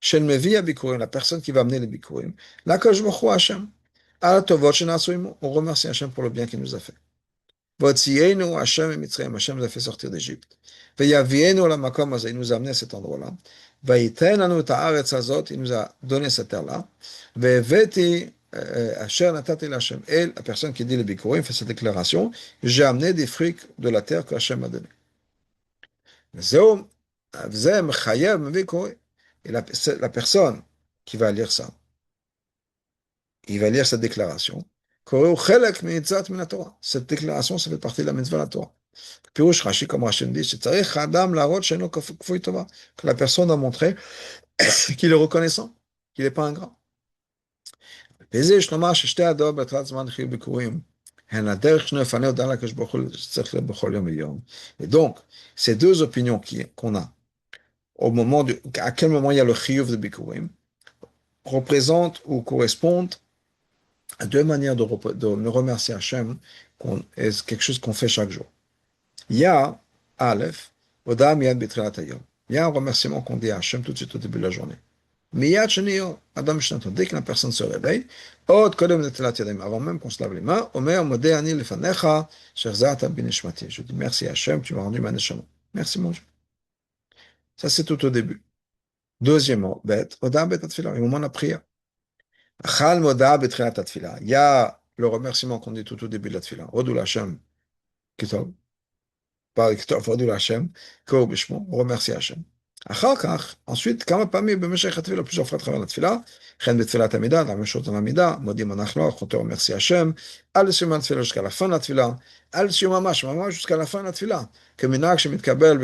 Speaker 1: Shen Mevi à Bikurim, la personne qui va amener les Bikurim. La Kajbochu Hachem. Ala Tovot Shenasuimo, on remercie Hachem pour le bien qu'il nous a fait. Votzienu Hachem et Mitzrayim, Hachem nous a fait sortir d'Égypte. Veyavienu la makom azeh, il nous a amené à cet endroit-là. Vayiten anu ta'aretz hazot, il nous a donné cette terre-là. Veveti Asher natati l'Hachem. Et la personne qui dit le Bikurim fait cette déclaration, j'ai amené des fruits de la terre que Hachem m'a donné. Zéom, vzeh mechayev mevikurim. Et la personne qui va lire ça, il va lire cette déclaration. Cette déclaration, ça fait partie de la mitzvah de la Torah. פירוש רש"י, comme Rachel dit, שצריך האדם להראות שאינו כפוי טובה, que la personne a montré qu'il est reconnaissant, qu'il n'est pas ingrat. וזה יש לומר ששתי הדעות בהתחלת זמן חיוב ביקורים, הן הדרך שנפנה הודעה לקדוש ברוך הוא שצריך להיות בכל יום ויום. Et donc, ces deux opinions qu'on a, à quel moment il y a le chiyuv de bikurim, représentent ou correspondent à deux manières de remercier Hachem, c'est quelque chose qu'on fait chaque jour. Il y a, Aleph, Oda Miyad B'Tchilat Hayom. Il y a un remerciement qu'on dit à Hachem tout de suite au début de la journée. Miyad Sheniyo, Adam Shnato, dès que la personne se réveille, Od Kodem Netilat Yadayim, avant même qu'on se lave les mains, Omer Modeh Ani Lefanecha, Sherzata Binishmati. Je dis merci Hachem, tu m'as rendu ma neshama. Merci mon Dieu. Ça c'est tout au début. Deuxièmement, Bet, Oda Bet Atfila, au moment de la prière. Achal Moda B'Tchilat Atfila. Il y a le remerciement qu'on dit tout au début de la Tfila. Odul Hachem, Kitov. Par Kitov, Odul Hachem, Ko Bishmo, remercier Hachem. אחר כך, ensuite, כמה פעמים במשך התפילה, plusieurs fois à travers la תפילה, וכן בתפילת עמידה, la même chose dans l'עמידה, מודים אנחנו, אנחנו remercier Hachem, על סיום התפילה jusqu'à la fin de la תפילה, על סיום ממש, ממש jusqu'à la fin de la תפילה, כמנהג שמתקבל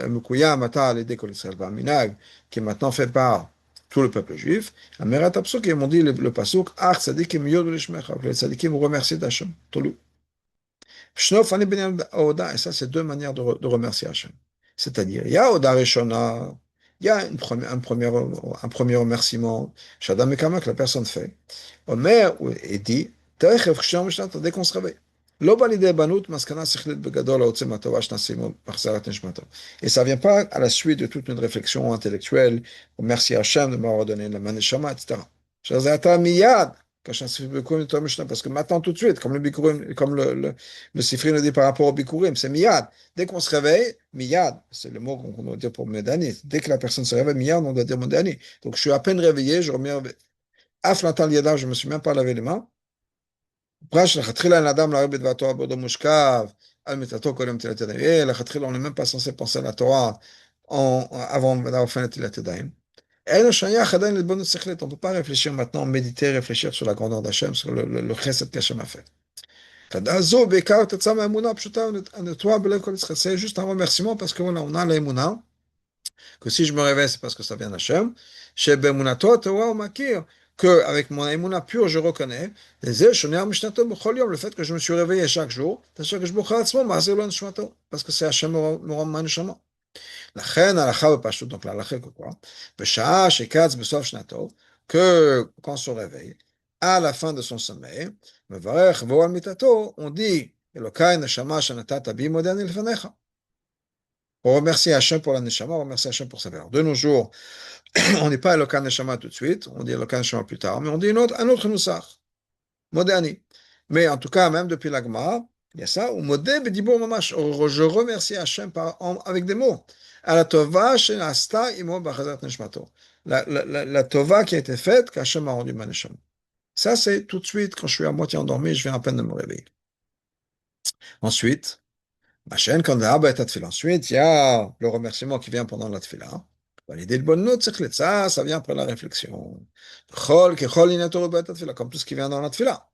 Speaker 1: ומקוים עתה על ידי כל ישראל, והמנהג qui maintenant fait par tout le peuple juif, אמירת הפסוקים, on dit le pasuk, אך צדיקים יודו לשמך, les צדיקים remercient Hachem, תולו. Et ça, c'est deux manières de remercier Hachem. C'est-à-dire, il y a Oda Reshona, il y a un premier remerciement, Shadam et Kama, que la personne fait. Omer et dit, dès qu'on se réveille. Et ça ne vient pas à la suite de toute une réflexion intellectuelle, merci Hachem de m'avoir donné la maneshama, etc. Parce que maintenant, tout de suite, comme le Sifri nous dit par rapport au Bikurim, c'est miyad. Dès qu'on se réveille, miyad, c'est le mot qu'on doit dire pour Medani. Dès que la personne se réveille, miyad, on doit dire Medani. Donc, je suis à peine réveillé, je remets Af Natal Yada, je ne me suis même pas lavé les mains. On n'est même pas censé penser à la Torah avant d'avoir fait la Tadaim. On ne peut pas réfléchir maintenant, méditer, réfléchir sur la grandeur d'Hachem, sur le chesed qu'Hachem a fait. C'est juste un remerciement parce qu'on a l'émouna, que si je me réveille, c'est parce que ça vient d'Hachem. Que avec mon émouna pure, je reconnais le fait que je me suis réveillé chaque jour, parce que c'est Hachem Moram Manishama. לכן ההלכה בפשטות, donc להלכה quoi, בשעה שקץ בסוף שנתו, que quand se réveille, à la fin de son sommeil, מברך והוא על מיטתו, on dit, אלוקי נשמה שנתת בי מודה אני לפניך. On remercie Hachem pour la neshama, on remercie Hachem pour sa valeur. De nos jours, on n'est pas Elokay neshama tout de suite, on dit Elokay neshama plus tard, mais on dit un autre nusach, modani. Mais en tout cas, même depuis la Gemara, il y a ça, ou modé bedibour mamash, je remercie Hachem avec des mots. La tova qui a été faite, qu'Hachem a rendu ma neshama. Ça, c'est tout de suite, quand je suis à moitié endormi, je viens à peine de me réveiller. Ensuite, Machin, quand l'Abba est à tefila. Ensuite, il y a le remerciement qui vient pendant la tefila. L'idée de bonne note, c'est que ça vient après la réflexion. Comme tout ce qui vient dans la tefila.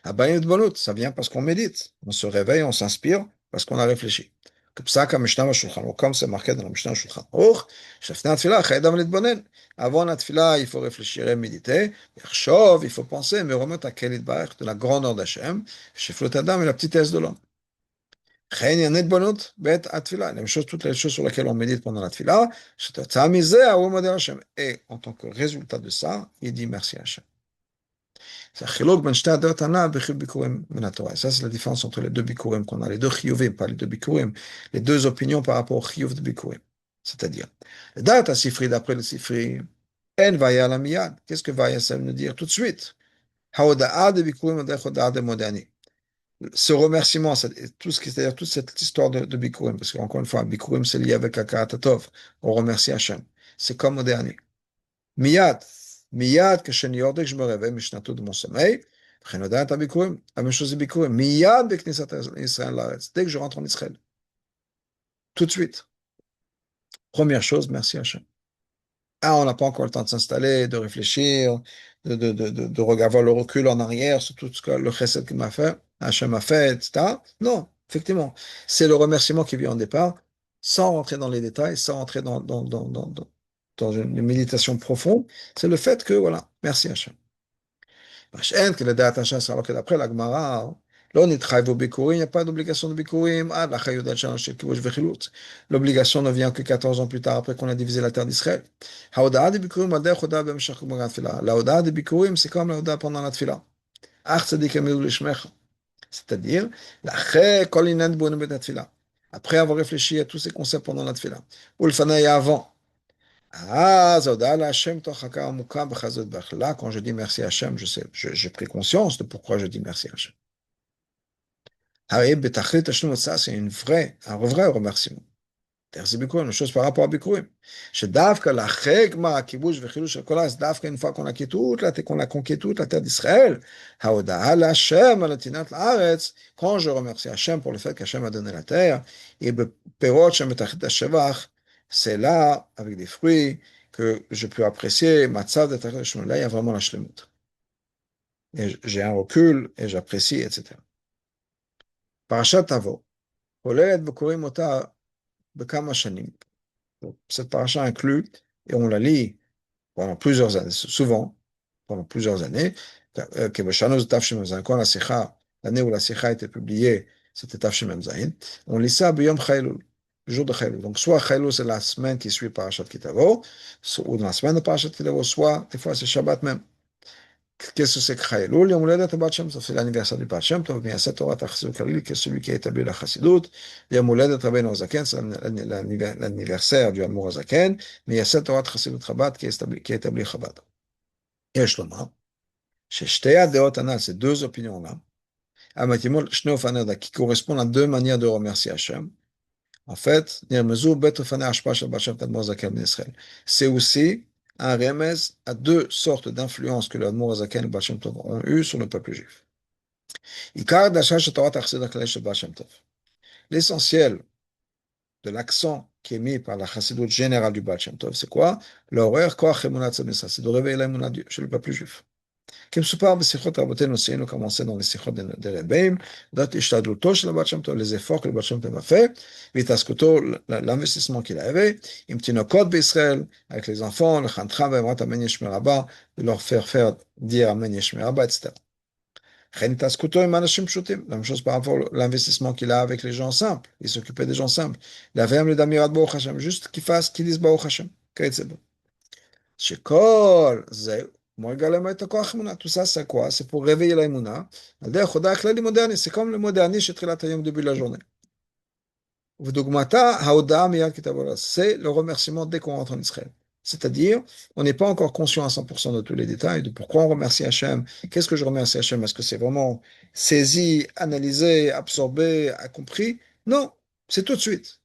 Speaker 1: Abayim de bonut, ça vient parce qu'on médite. On se réveille, on s'inspire parce qu'on a réfléchi. Comme ça, comme Mishnah Shulchan Aruch, comme c'est marqué dans la Mishnah Shulchan Aruch, Shafna Tfila, Chayadam Litbonen. Avant la Tfila, il faut réfléchir et méditer. Yershov, il faut penser, mais remettre à Kelit Barech de la grandeur d'Hachem, Sheflut Adam et la petitesse de l'homme. Chen Yanet Bonut, Bet Atfila. La même chose, toutes les choses sur lesquelles on médite pendant la Tfila, Shetatza Mizeh, Aou Model Hachem. Et en tant que résultat de ça, il dit merci à Hachem. Ça, c'est la différence entre les deux bikurim qu'on a, les deux chiyuvim, pas les deux bikurim, les deux opinions par rapport au chiyuv de bikurim. C'est-à-dire, le date sifri, d'après le sifri, en vaya la miyad. Qu'est-ce que vaya, ça veut dire tout de suite? Haoda'a de bikurim, haoda'a de modani. Ce remerciement, tout ce qui, c'est-à-dire toute cette histoire de bikurim, parce qu'encore une fois, bikurim, c'est lié avec Akaratov, on remercie Hachem. C'est comme au dernier. Miyad, miyad, que je me réveille, Mishnato de mon sommeil, la même chose Bikurim, miyad, Israël, dès que je rentre en Israël, tout de suite. Première chose, merci Hachem. Ah, on n'a pas encore le temps de s'installer, de réfléchir, de avoir le recul en arrière sur tout ce que le chesed qu'il m'a fait, Hachem m'a fait, etc. Non, effectivement, c'est le remerciement qui vient au départ, sans rentrer dans les détails, sans rentrer dans une méditation profonde. C'est le fait que, voilà, merci Hachem. שאין כלדעת הש"ס, alors que d'après la Gemara, לא נתחייבו ביקורים, il n'y a pas d'obligation de ביקורים עד לאחר י"ד שנה של כיבוש וחילוץ. L'obligation ne vient que 14 ans plus tard, après qu'on a divisé la terre d'Israël. ההודעה דביקורים על דרך הודעה במשך גמר התפילה. להודעה דביקורים, c'est comme להודעה pendant la תפילה. אך צדיק יאמרו לשמך. C'est-à-dire, לאחרי כל עניין בונים בית התפילה. Après avoir réfléchi à tous ces concepts pendant la tefila. Ou le fana avant. Ah, Zodala Hashem Tochaka Amuka B'chazot Bach. Là, quand je dis merci à Hashem, je sais, j'ai pris conscience de pourquoi je dis merci à Hashem. Harib Betachlit Hashem, ça, c'est un vrai remerciement. C'est Bikurim, une chose par rapport à Bikurim. Chez Davka, la Chegma, Kibush, Vechilush, Kolas, Davka, une fois qu'on a conquis toute la terre d'Israël, Haoda Hashem, Alatinat Laaretz, quand je remercie Hashem pour le fait qu'Hashem a donné la terre, et Perot, Shem Betachlit Hashevach, c'est là, avec des fruits, que je peux apprécier, Matzah de Tachlit Hashem, là, il y a vraiment la Shlemut. Et j'ai un recul, et j'apprécie, etc. Parashat Tavo, כוללת וקוראים אותה בכמה שנים. Cette paracha inclut, et on la lit pendant plusieurs années, souvent, pendant plusieurs années, quand la Sikha, l'année où la Sikha a été publiée, c'était Tafshim Zayin, on lit ça B'yom Chaylul, le jour de Chaylul. Donc, soit Chaylul, c'est la semaine qui suit Parashat Kitavo, ou dans la semaine de Parashat Kitavo, soit, des fois, c'est Shabbat même. Qu'est-ce que c'est que Chaylul? Yom Huledet Bat Shem Tov, c'est l'anniversaire du Bat Shem Tov, mais à cette Torah Chassidut Kalil, qui est celui qui a établi la Chassidut. Yom Huledet Rabbeinu Hazaken, c'est l'anniversaire du Admor Hazaken, mais il y a cette Torah Chassidut Chabad qui a établi Chabad. יש לומר ששתי הדעות הנ"ל, ces deux opinions-là, המתאימות לשני אופני הדעה, qui correspondent à deux manières de remercier Hachem, en fait, נרמזו בית אופני ההשפעה של בת שם תדמור זקן בני ישראל. C'est aussi un remez à deux sortes d'influences que l'Admor Hazaken et le Baal Shem Tov ont eues sur le peuple juif. עיקר דרשה של תורת החסידות הכללית של Baal Shem Tov. L'essentiel de l'accent qui est mis par la chassidut générale du Baal Shem Tov, c'est quoi? L'horreur koach emunat tzemisa, c'est de réveiller l'émunat chez le peuple juif. כמסופר בשיחות רבותינו, סיינו כמעשה dans les שיחות des רבים, דעת השתדלותו של הבעל שם טוב, les efforts que le בעל שם טוב a fait, והתעסקותו, l'investissement qu'il avait, עם תינוקות בישראל, avec les enfants, לחנכם ואמרת אמן ישמר רבה, ולleur faire dire אמן ישמר רבה, etc. לכן התעסקותו עם אנשים פשוטים, la même chose par rapport à l'investissement qu'il a avec les gens simples, il s'occupait des gens simples, להביאם לדמירת ברוך השם, juste qu'ils disent ברוך השם, כיצד. שכל זה tout ça, c'est quoi? C'est pour réveiller l'aïmouna. C'est comme le moderni chez Trilatayim au début de la journée. C'est le remerciement dès qu'on rentre en Israël. C'est-à-dire, on n'est pas encore conscient à 100% de tous les détails, de pourquoi on remercie Hachem, qu'est-ce que je remercie Hachem, est-ce que c'est vraiment saisi, analysé, absorbé, compris? Non, c'est tout de suite.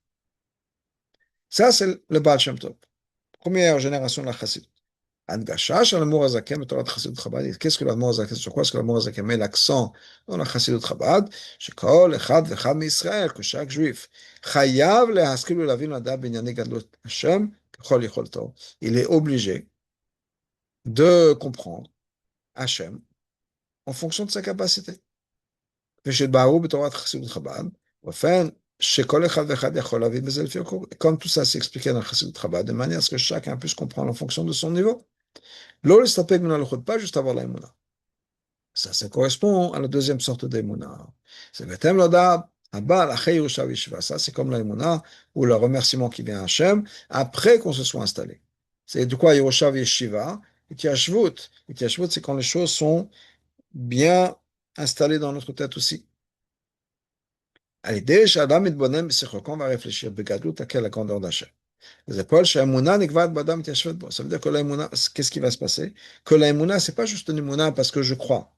Speaker 1: Ça, c'est le Baal Shem Tov, première génération de la Chassidut. Adgasha shel Admor HaZaken b'Torah Chassidut Chabad. Qu'est-ce que l'Admor HaZaken, sur quoi est-ce que l'Admor HaZaken met l'accent dans la Chassidut Chabad? Shekol echad vechad mi'Israël, que chaque juif chayav lehaskil u'lavin lada'at b'inyanei gadlut Hashem kechol yicholto. Il est obligé de comprendre Hashem en fonction de sa capacité. ושהתבהרו בתורת חסידות חב"ד, ובכן שכל אחד ואחד יכול להבין בזה לפי הקורא. Comme tout ça s'est expliqué dans חסידות חב"ד, de manière à ce que chacun puisse comprendre en fonction de son niveau. לא להסתפק מן הלכות, pas juste avoir לאמונה. Ça correspond à la deuxième sorte d'émouna. C'est בהתאם לדעת הבעל אחרי ירושה וישיבה. Ça, c'est comme l'émouna ou le remerciement qui vient à Hachem après qu'on se soit installé. C'est de quoi ירושה וישיבה? התיישבות. התיישבות, c'est quand les choses sont bien installées dans notre tête aussi. על ידי שאדם מתבונן בשכלו va réfléchir בגדלות à la grandeur d'Hachem. זה פועל שהאמונה נקבעת באדם מתיישבת בו. Ça veut dire que l'émouna, qu'est-ce qui va se passer? Que l'émouna, c'est pas juste une émouna parce que je crois.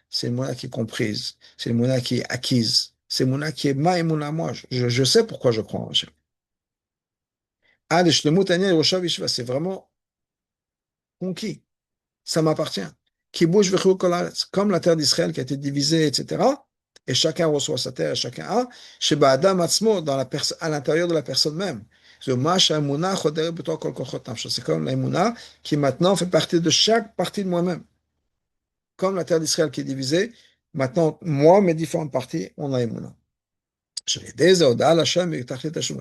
Speaker 1: C'est une émouna qui est comprise. C'est une émouna qui est acquise. C'est une émouna qui est ma émouna moi. Je sais pourquoi je crois en Hachem. C'est vraiment conquis. Ça m'appartient. Kibush v'chiluk kol haaretz, comme la terre d'Israël qui a été divisée, etc. Et chacun reçoit sa terre, et chacun a. Chez Ba'adam atzmo, à l'intérieur de la personne même. C'est comme l'Emunah qui maintenant fait partie de chaque partie de moi-même. Comme la terre d'Israël qui est divisée, maintenant, moi, mes différentes parties, on a Emunah.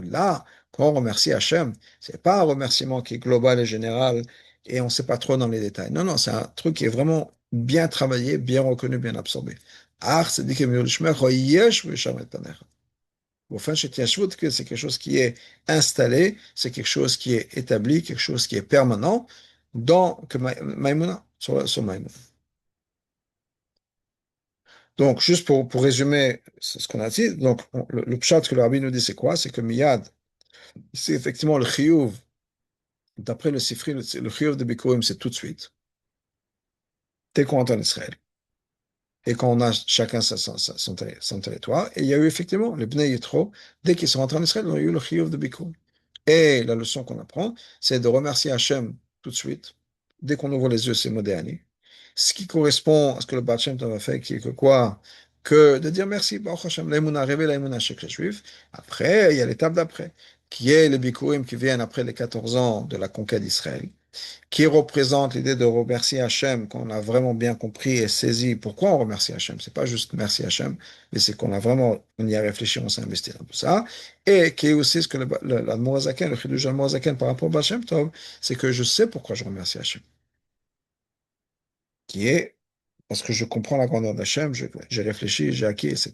Speaker 1: Là, quand on remercie Hachem, c'est pas un remerciement qui est global et général et on ne sait pas trop dans les détails. Non, non, c'est un truc qui est vraiment bien travaillé, bien reconnu, bien absorbé. Enfin, c'est quelque chose qui est installé, c'est quelque chose qui est établi, quelque chose qui est permanent dans Maïmouna, sur Maïmouna. Donc, juste pour résumer ce qu'on a dit, donc, le pshat que le rabbi nous dit, c'est quoi? C'est que Miyad, c'est effectivement le chiyuv, d'après le Sifri, le chiyuv de Bikurim, c'est tout de suite, dès qu'on rentre en Israël. Et quand on a chacun son territoire, et il y a eu effectivement les Bnei Yitro, dès qu'ils sont rentrés en Israël, ils ont eu le chiyuv de Bikurim. Et la leçon qu'on apprend, c'est de remercier Hachem tout de suite, dès qu'on ouvre les yeux, c'est Modéani. Ce qui correspond à ce que le Baal Shem Tov a fait, qui est que quoi? Que de dire merci, Baruch Hashem, l'aïmouna, révèle l'aïmouna chez les Juifs. Après, il y a l'étape d'après, qui est les Bikurim qui viennent après les 14 ans de la conquête d'Israël, qui représente l'idée de remercier Hachem, qu'on a vraiment bien compris et saisi pourquoi on remercie Hachem. C'est pas juste merci Hachem, mais c'est qu'on a vraiment, on y a réfléchi, on s'est investi dans tout ça. Et qui est aussi ce que l'Admor HaZaken, le Chidush Admor HaZaken par rapport au Baal Shem Tov, c'est que je sais pourquoi je remercie Hachem. Qui est parce que je comprends la grandeur d'Hachem, j'ai réfléchi, j'ai acquis, etc.